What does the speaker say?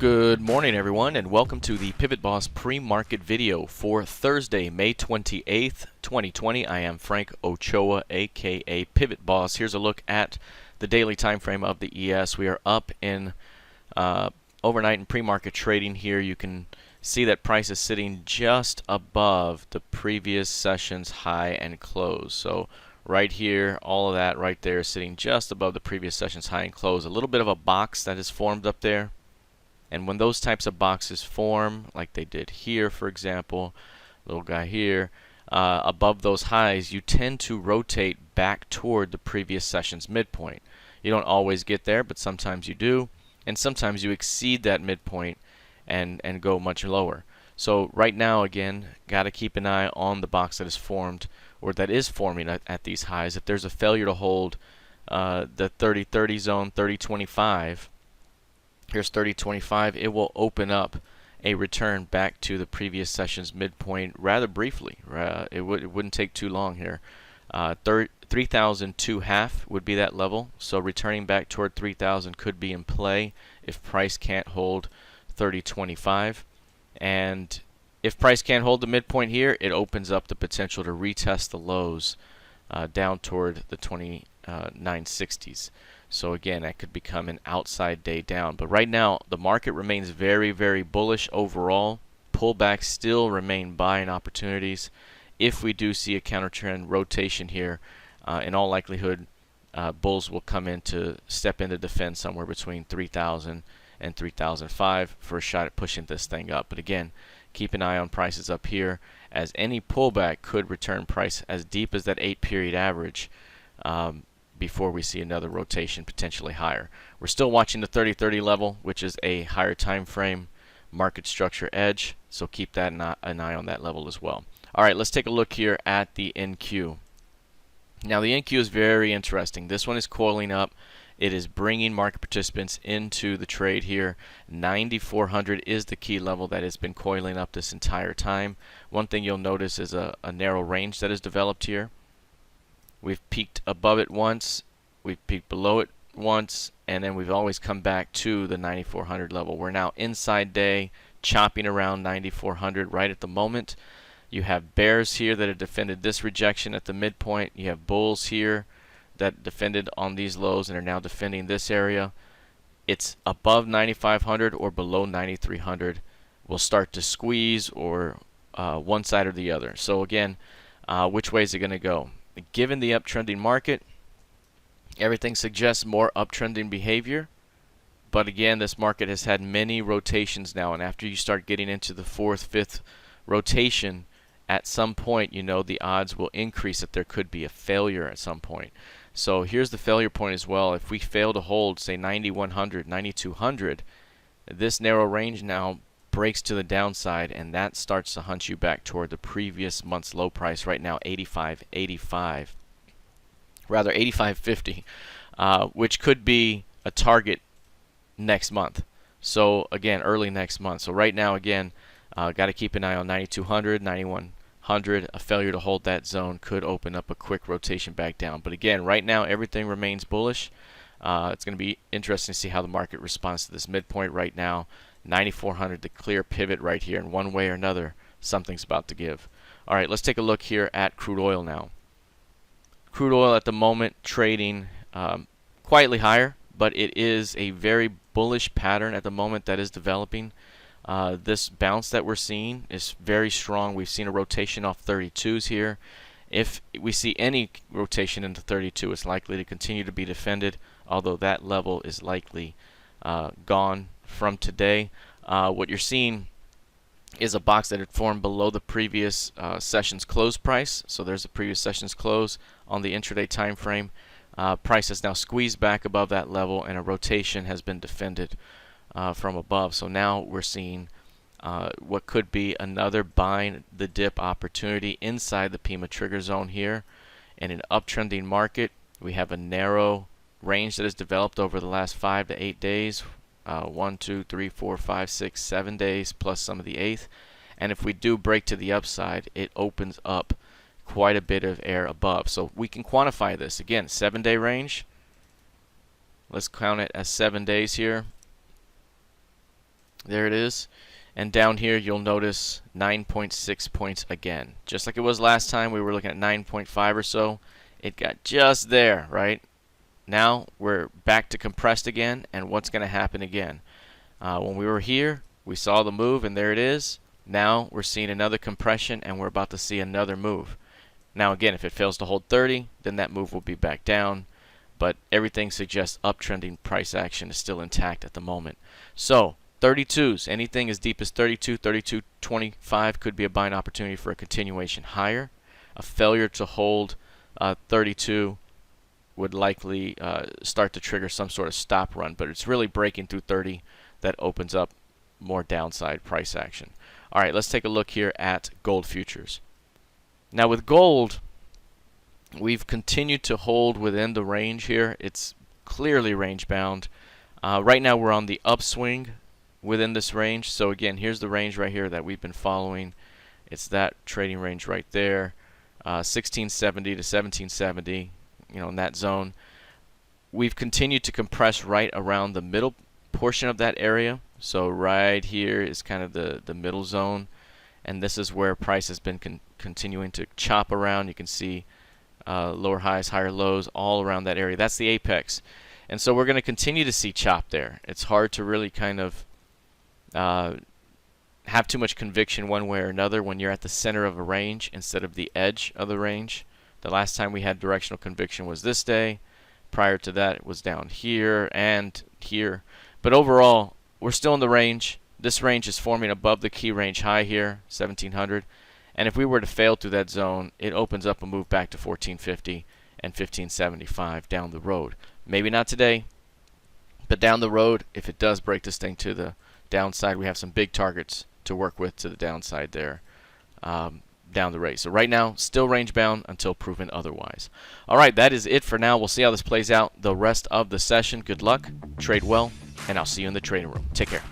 Good morning, everyone, and welcome to the PivotBoss pre-market video for Thursday, May 28th, 2020. I am Frank Ochoa, aka PivotBoss. Here's a look at the daily time frame of the ES. We are up in overnight and pre-market trading here. You can see that price is sitting just above the previous session's high and close. So right here, all of that right there is sitting just above the previous session's high and close. A little bit of a box that is formed up there. And when those types of boxes form, like they did here, for example, little guy here, above those highs, you tend to rotate back toward the previous session's midpoint. You don't always get there, but sometimes you do. And sometimes you exceed that midpoint and go much lower. So right now, again, got to keep an eye on the box that is formed, or that is forming at these highs. If there's a failure to hold the 30-30 zone, 30-25, here's 30-25, it will open up a return back to the previous session's midpoint rather briefly. It wouldn't take too long here. 3,002.5 would be that level, so returning back toward 3,000 could be in play if price can't hold 30-25. And if price can't hold the midpoint here, it opens up the potential to retest the lows down toward the 2960s. So again, that could become an outside day down. But right now, the market remains very, very bullish overall. Pullbacks still remain buying opportunities. If we do see a counter trend rotation here, in all likelihood, bulls will come in to step in to defend somewhere between 3,000 and 3,005 for a shot at pushing this thing up. But again, keep an eye on prices up here, as any pullback could return price as deep as that 8-period average before we see another rotation potentially higher. We're still watching the 30-30 level, which is a higher time frame market structure edge, so keep that an eye on that level as well. All right, let's take a look here at the NQ. Now the NQ is very interesting. This one is coiling up. It is bringing market participants into the trade here. 9,400 is the key level that has been coiling up this entire time. One thing you'll notice is a narrow range that is developed here. We've peaked above it once, we've peaked below it once, and then we've always come back to the 9,400 level. We're now inside day, chopping around 9,400 right at the moment. You have bears here that have defended this rejection at the midpoint. You have bulls here that defended on these lows and are now defending this area. It's above 9,500 or below 9,300. We'll start to squeeze or one side or the other. So again, which way is it going to go? Given the uptrending market, everything suggests more uptrending behavior. But again, this market has had many rotations now, and after you start getting into the 4th, 5th rotation, at some point, you know, the odds will increase that there could be a failure at some point. So here's the failure point as well. If we fail to hold, say, 9,100, 9,200, this narrow range now breaks to the downside, and that starts to hunt you back toward the previous month's low price right now, 85.85, rather 85.50, which could be a target next month. So again, early next month. So right now, again, got to keep an eye on 9,200, 9,100. A failure to hold that zone could open up a quick rotation back down. But again, right now, everything remains bullish. It's going to be interesting to see how the market responds to this midpoint right now. 9,400, the clear pivot right here, and one way or another, something's about to give. All right, let's take a look here at crude oil now. Crude oil at the moment trading quietly higher, but it is a very bullish pattern at the moment that is developing. This bounce that we're seeing is very strong. We've seen a rotation off 32s here. If we see any rotation into 32, it's likely to continue to be defended, although that level is likely gone from today. What you're seeing is a box that had formed below the previous session's close price. So there's the previous session's close on the intraday time frame. Price has now squeezed back above that level, and a rotation has been defended from above. So now we're seeing what could be another buying the dip opportunity inside the Pima trigger zone here. In an uptrending market, we have a narrow range that has developed over the last 5 to 8 days. 1, 2, 3, 4, 5, 6, 7 days plus some of the 8th. And if we do break to the upside, it opens up quite a bit of air above. So we can quantify this. Again, 7-day range. Let's count it as 7 days here. There it is. And down here you'll notice 9.6 points again. Just like it was last time, we were looking at 9.5 or so. It got just there, right? Now we're back to compressed again, and what's going to happen again? When we were here, we saw the move, and there it is. Now we're seeing another compression, and we're about to see another move. Now again, if it fails to hold 30, then that move will be back down. But everything suggests uptrending price action is still intact at the moment. So 32s, anything as deep as 32, 32.25 could be a buying opportunity for a continuation higher. A failure to hold 32 would likely start to trigger some sort of stop run, but it's really breaking through 30 that opens up more downside price action. All right, let's take a look here at gold futures. Now with gold, we've continued to hold within the range here. It's clearly range bound. Right now we're on the upswing within this range. So again, here's the range right here that we've been following. It's that trading range right there, 1670 to 1770, in that zone. We've continued to compress right around the middle portion of that area. So right here is kind of the middle zone, and this is where price has been continuing to chop around. You can see lower highs, higher lows, all around that area. That's the apex. And so we're going to continue to see chop there. It's hard to really kind of have too much conviction one way or another when you're at the center of a range instead of the edge of the range. The last time we had directional conviction was this day. Prior to that, it was down here and here. But overall, we're still in the range. This range is forming above the key range high here, 1700. And if we were to fail through that zone, it opens up a move back to 1450 and 1575 down the road. Maybe not today, but down the road, if it does break this thing to the downside, we have some big targets to work with to the downside there down the rate. So right now, still range bound until proven otherwise. All right, that is it for now. We'll see how this plays out the rest of the session. Good luck, trade well, and I'll see you in the trading room. Take care.